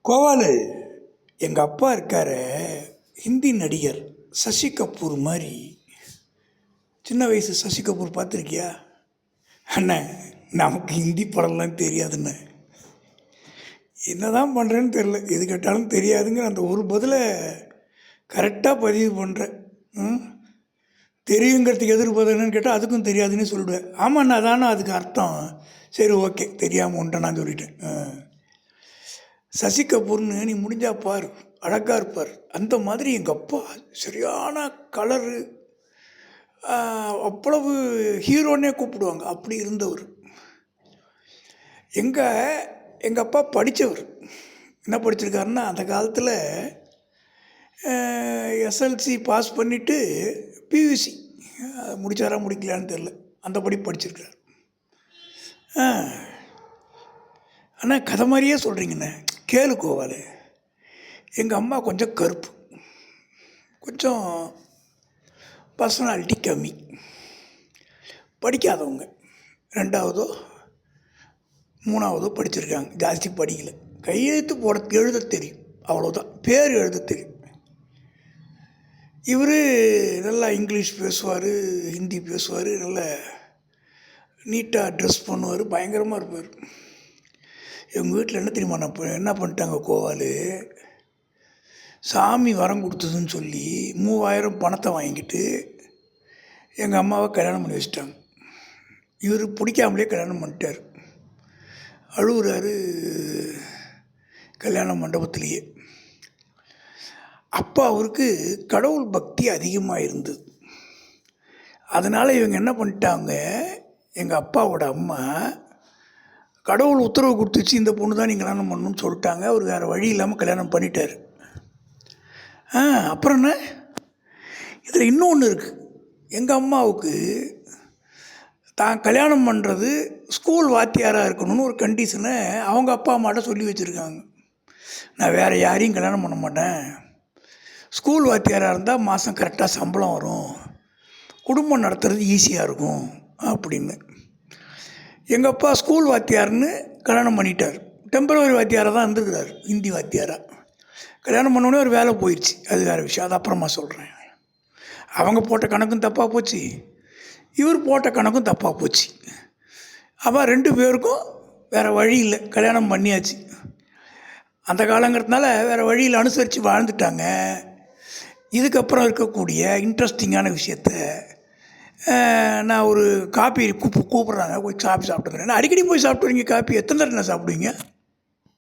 கோவாலு, எங்கள் அப்பா இருக்கார், ஹிந்தி நடிகர் சசி கபூர் மாதிரி. சின்ன வயசு சசி கபூர் பார்த்துருக்கியா? அண்ணே, நமக்கு ஹிந்தி படம்லாம் தெரியாதுண்ணே. என்ன தான் பண்ணுறேன்னு தெரில, எது கேட்டாலும் தெரியாதுங்கிற அந்த ஒரு பதிலை கரெக்டாக பதிவு பண்ணுறேன். தெரியுங்கிறதுக்கு எதிர்பார்த்து என்னன்னு கேட்டால் அதுக்கும் தெரியாதுன்னு சொல்லிவிடுவேன். ஆமாண்ணா, அதானே அதுக்கு அர்த்தம். சரி, ஓகே, தெரியாமல் உன்ட்ட நான் சொல்லிட்டேன். சசி கபூர்னு நீ முடிஞ்சா பார், அழகாக இருப்பார். அந்த மாதிரி எங்கள் அப்பா சரியான கலரு, அவ்வளவு ஹீரோன்னே கூப்பிடுவாங்க, அப்படி இருந்தவர். எங்கள் அப்பா படித்தவர். என்ன படிச்சிருக்காருன்னா, அந்த காலத்தில் எஸ்எல்சி பாஸ் பண்ணிவிட்டு பியூசி முடித்தாரா முடிக்கலான்னு தெரில, அந்த படி படிச்சிருக்கார். ஆனால் கதை மாதிரியே சொல்கிறீங்கண்ணே, கேளு கோவாலு. எங்கள் அம்மா கொஞ்சம் கருப்பு, கொஞ்சம் பர்சனாலிட்டி கம்மி, படிக்காதவங்க. 2ஆவதோ 3ஆவதோ படிச்சிருக்காங்க, ஜாஸ்தி படிக்கலை. கையெழுத்து போட எழுத தெரியும், அவ்வளோதான். பேர் எழுத தெரியும். இவர் நல்லா இங்கிலீஷ் பேசுவார், ஹிந்தி பேசுவார், நல்லா நீட்டாக ட்ரெஸ் பண்ணுவார், பயங்கரமாக இருப்பார். எங்கள் வீட்டில் என்ன தெரியுமா, என்ன பண்ணிட்டாங்க கோவாலு, சாமி வரம் கொடுத்ததுன்னு சொல்லி 3000 பணத்தை வாங்கிட்டு எங்கள் அம்மாவை கல்யாணம் பண்ணி வச்சிட்டாங்க. இவர் பிடிக்காமலே கல்யாணம் பண்ணிட்டார். அழுகுறாரு கல்யாண மண்டபத்திலேயே. அப்போ அவருக்கு கடவுள் பக்தி அதிகமாக இருந்தது. அதனால் இவங்க என்ன பண்ணிட்டாங்க, எங்கள் அப்பாவோட அம்மா கடவுள் உத்தரவு கொடுத்துச்சு, இந்த பொண்ணு தான் நீங்கள் கல்யாணம் பண்ணணும்னு சொல்லிட்டாங்க. அவர் வேறு வழி இல்லாமல் கல்யாணம் பண்ணிட்டார். அப்புறம் என்ன, இதில் இன்னொன்று இருக்குது. எங்கள் அம்மாவுக்கு தான் கல்யாணம் பண்ணுறது ஸ்கூல் வாத்தியாராக இருக்கணும்னு ஒரு கண்டிஷனை அவங்க அப்பா அம்மாட்ட சொல்லி வச்சுருக்காங்க. நான் வேறு யாரையும் கல்யாணம் பண்ண மாட்டேன், ஸ்கூல் வாத்தியாராக இருந்தால் மாதம் கரெக்டாக சம்பளம் வரும், குடும்பம் நடத்துறது ஈஸியாக இருக்கும் அப்படின்னு. எங்கள் அப்பா ஸ்கூல் வாத்தியார்னு கல்யாணம் பண்ணிட்டார். டெம்பரவரி வாத்தியாராக தான் இருந்துருக்கிறார், ஹிந்தி வாத்தியாராக. கல்யாணம் பண்ணோடனே ஒரு வேலை போயிடுச்சு, அது வேறு விஷயம், அது அப்புறமா சொல்கிறேன். அவங்க போட்ட கணக்கும் தப்பாக போச்சு, இவர் போட்ட கணக்கும் தப்பாக போச்சு. அப்போ 2 பேருக்கும் வேறு வழி இல்லை, கல்யாணம் பண்ணியாச்சு. அந்த காலங்கிறதுனால வேறு வழியில் அனுசரித்து வாழ்ந்துட்டாங்க. இதுக்கப்புறம் இருக்கக்கூடிய இன்ட்ரெஸ்டிங்கான விஷயத்த நான் ஒரு காப்பி கூப்பிட்றாங்க, போய் காப்பி சாப்பிட்டு. அடிக்கடி போய் சாப்பிட்டு வரீங்க காப்பி, எத்தனை தடவை சாப்பிடுவீங்க?